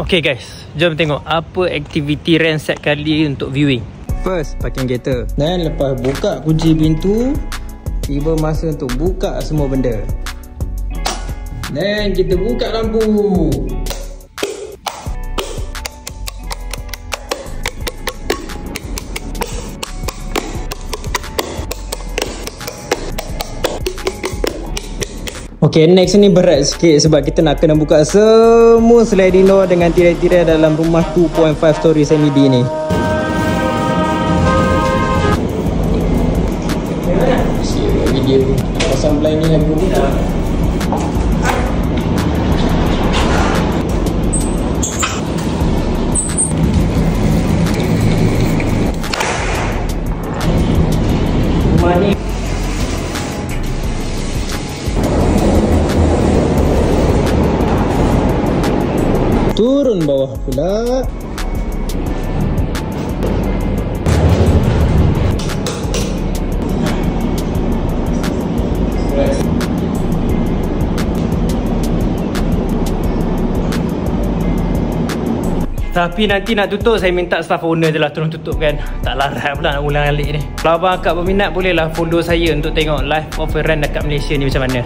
Okay guys, jom tengok apa aktiviti Ren set kali untuk viewing. First, parking gator. Dan lepas buka kunci pintu, tiba masa untuk buka semua benda. Dan kita buka lampu. Okay, next ni berat sikit sebab kita nak kena buka semua sliding door dengan tirai-tirai dalam rumah 2.5 story semi-D ni. Video pasang blind ni lagi buka. Rumah ni turun bawah pula. Tapi nanti nak tutup, saya minta staff owner je lah tolong tutup kan. Tak larat pula nak ulang alik ni. Kalau abang akak berminat, bolehlah follow saya untuk tengok live of Ren dekat Malaysia ni macam mana.